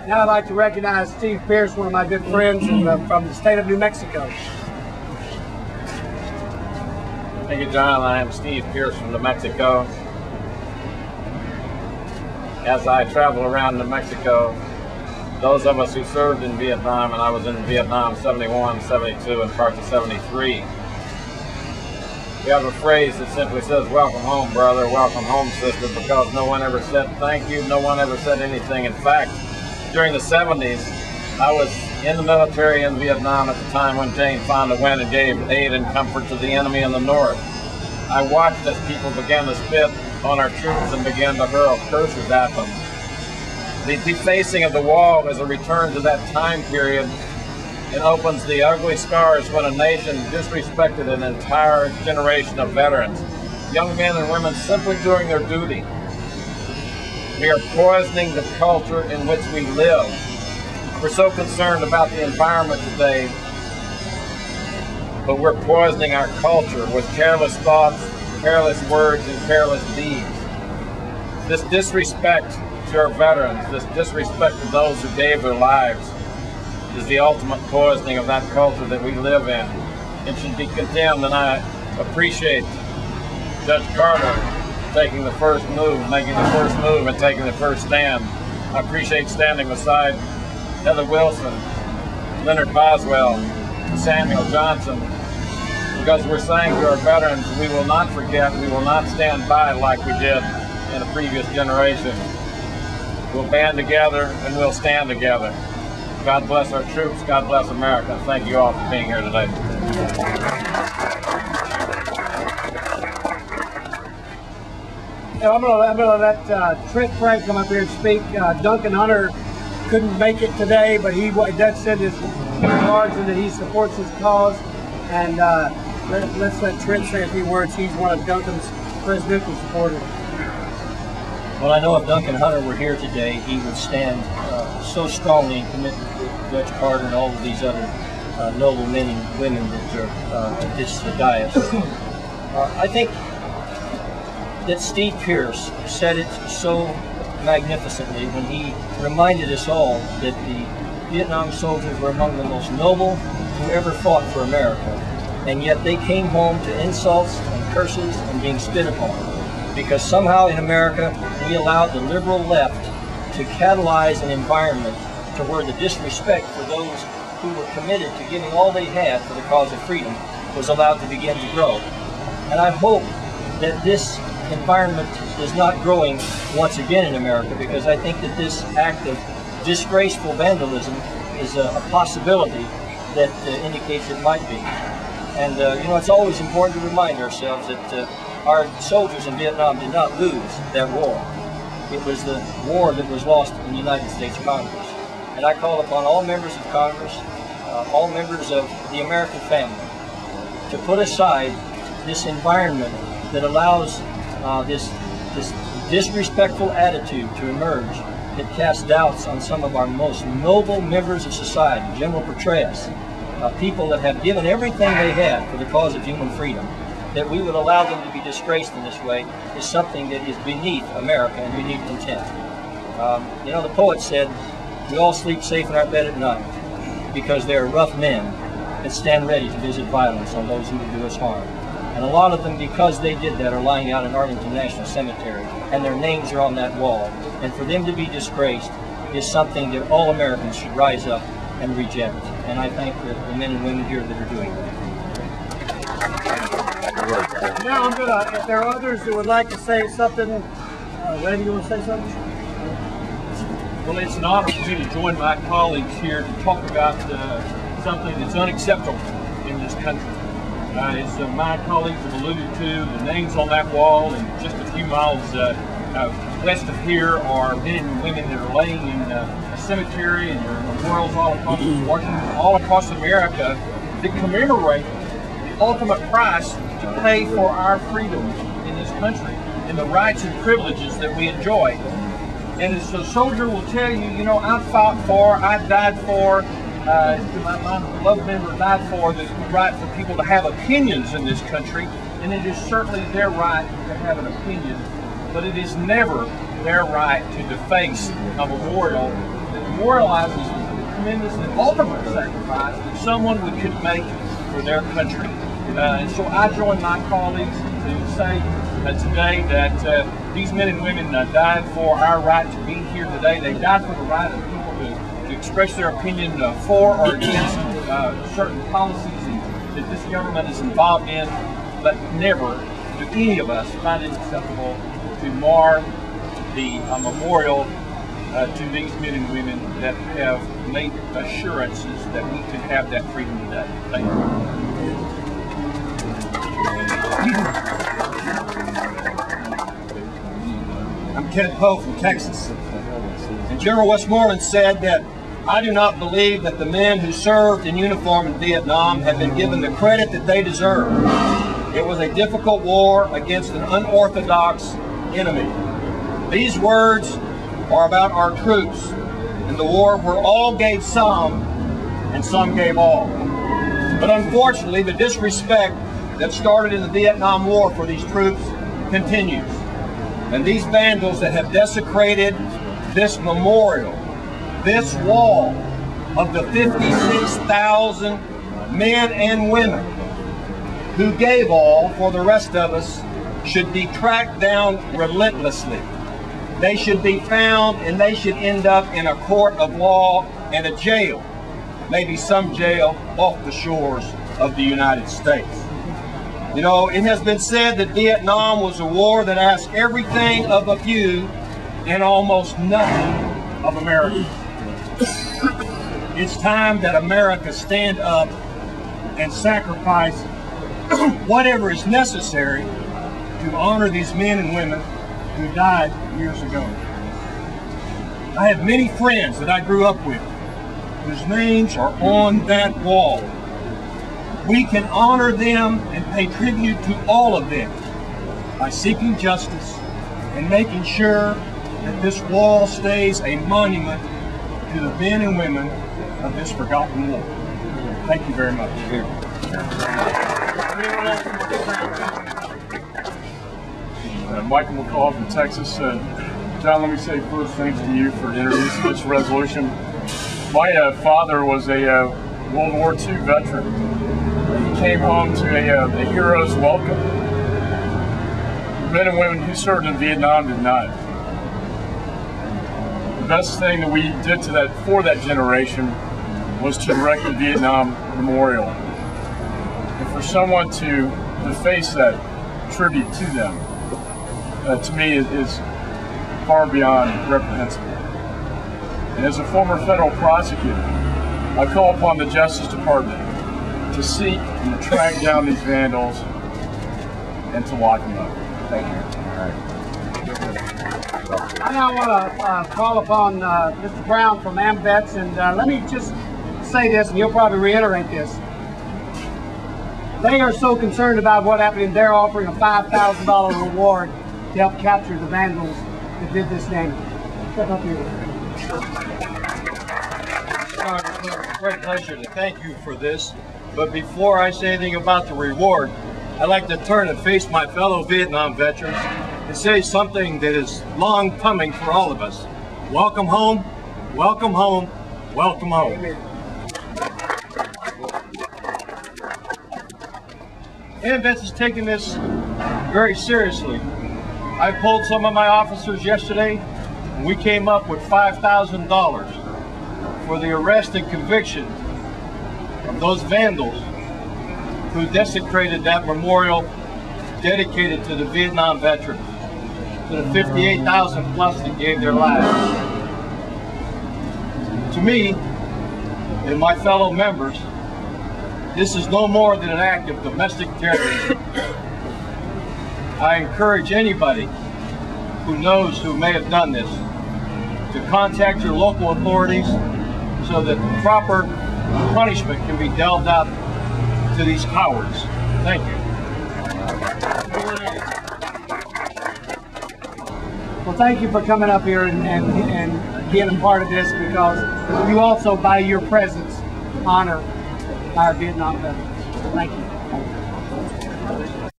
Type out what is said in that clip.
Now I'd like to recognize Steve Pierce, one of my good friends from the state of New Mexico. Thank you, John. I am Steve Pierce from New Mexico. As I travel around New Mexico, those of us who served in Vietnam, and I was in Vietnam 71, 72, and parts of 73, we have a phrase that simply says, welcome home, brother, welcome home, sister, because no one ever said thank you, no one ever said anything. In fact, during the 70s, I was in the military in Vietnam at the time when Jane Fonda went and gave aid and comfort to the enemy in the north. I watched as people began to spit on our troops and began to hurl curses at them. The defacing of the wall is a return to that time period. It opens the ugly scars when a nation disrespected an entire generation of veterans, young men and women simply doing their duty. We are poisoning the culture in which we live. We're so concerned about the environment today, but we're poisoning our culture with careless thoughts, careless words, and careless deeds. This disrespect to our veterans, this disrespect to those who gave their lives, is the ultimate poisoning of that culture that we live in. It should be condemned, and I appreciate Judge Carter taking the first move, making the first move, and taking the first stand. I appreciate standing beside Heather Wilson, Leonard Boswell, Samuel Johnson, because we're saying to our veterans, we will not forget, we will not stand by like we did in a previous generation. We'll band together and we'll stand together. God bless our troops, God bless America. Thank you all for being here today. I'm gonna let Trent Frank come up here and speak. Duncan Hunter couldn't make it today, but he did send his cards and that he supports his cause. And let's let Trent say a few words. He's one of Duncan's presidential supporters. Well, I know if Duncan Hunter were here today, he would stand so strongly in commitment to Judge Carter and all of these other noble men and women that are at this dais. I think that Steve Pierce said it so magnificently when he reminded us all that the Vietnam soldiers were among the most noble who ever fought for America, and yet they came home to insults and curses and being spit upon, because somehow in America we allowed the liberal left to catalyze an environment to where the disrespect for those who were committed to giving all they had for the cause of freedom was allowed to begin to grow. And I hope that this environment is not growing once again in America, because I think that this act of disgraceful vandalism is a possibility that indicates it might be. And you know, it's always important to remind ourselves that our soldiers in Vietnam did not lose that war. It was the war that was lost in the United States Congress. And I call upon all members of Congress, all members of the American family, to put aside this environment that allows this disrespectful attitude to emerge, that casts doubts on some of our most noble members of society, General Petraeus, people that have given everything they had for the cause of human freedom. That we would allow them to be disgraced in this way is something that is beneath America and beneath contempt. You know, the poet said, we all sleep safe in our bed at night because they are rough men that stand ready to visit violence on those who would do us harm. And a lot of them, because they did that, are lying out in Arlington National Cemetery, and their names are on that wall. And for them to be disgraced is something that all Americans should rise up and reject. And I thank the men and women here that are doing that. Now if there are others that would like to say something, Randy, you want to say something? Well, it's an honor for me to join my colleagues here to talk about something that's unacceptable in this country. As my colleagues have alluded to, the names on that wall and just a few miles west of here are men and women that are laying in a cemetery, and there are memorials all across Washington, all across America that commemorate the ultimate price to pay for our freedom in this country and the rights and privileges that we enjoy. And as a soldier will tell you, you know, I fought for, I died for, my beloved member died for the right for people to have opinions in this country, and it is certainly their right to have an opinion, but it is never their right to deface a memorial that memorializes the tremendous and ultimate sacrifice that someone could make for their country. And so I join my colleagues to say today that these men and women died for our right to be here today. They died for the right of people to express their opinion for or against certain policies that this government is involved in, but never do any of us find it acceptable to mar the memorial to these men and women that have made assurances that we can have that freedom today. Thank you. I'm Ken Poe from Texas. And General Westmoreland said that I do not believe that the men who served in uniform in Vietnam have been given the credit that they deserve. It was a difficult war against an unorthodox enemy. These words are about our troops in the war where all gave some and some gave all. But unfortunately, the disrespect that started in the Vietnam War for these troops continues. And these vandals that have desecrated this memorial, this wall of the 56,000 men and women who gave all for the rest of us should be tracked down relentlessly. They should be found and they should end up in a court of law and a jail, maybe some jail off the shores of the United States. You know, it has been said that Vietnam was a war that asked everything of a few and almost nothing of America. It's time that America stand up and sacrifice whatever is necessary to honor these men and women who died years ago. I have many friends that I grew up with whose names are on that wall. We can honor them and pay tribute to all of them by seeking justice and making sure that this wall stays a monument to the men and women of this forgotten war. Thank you very much. Michael McCall from Texas. John, let me say first thanks to you for introducing this resolution. My father was a World War II veteran. He came home to a hero's welcome. Men and women who served in Vietnam did not. The best thing that we did for that generation was to erect the Vietnam Memorial. And for someone to deface that tribute to them, to me, is far beyond reprehensible. And as a former federal prosecutor, I call upon the Justice Department to seek and to track down these vandals and to lock them up. Thank you. I now want to call upon Mr. Brown from AMVETS, and let me just say this, and you'll probably reiterate this. They are so concerned about what happened, they're offering a $5,000 reward to help capture the vandals that did this damage. Step up here. It's a great pleasure to thank you for this. But before I say anything about the reward, I'd like to turn and face my fellow Vietnam veterans and say something that is long coming for all of us. Welcome home, welcome home, welcome home. Amen. AMVETS is taking this very seriously. I polled some of my officers yesterday, and we came up with $5,000 for the arrest and conviction of those vandals who desecrated that memorial dedicated to the Vietnam veterans, to the 58,000 plus that gave their lives. To me and my fellow members, this is no more than an act of domestic terrorism. I encourage anybody who knows who may have done this to contact your local authorities so that proper punishment can be dealt out to these cowards. Thank you. Well, thank you for coming up here and being a part of this, because you also, by your presence, honor our Vietnam veterans. Thank you.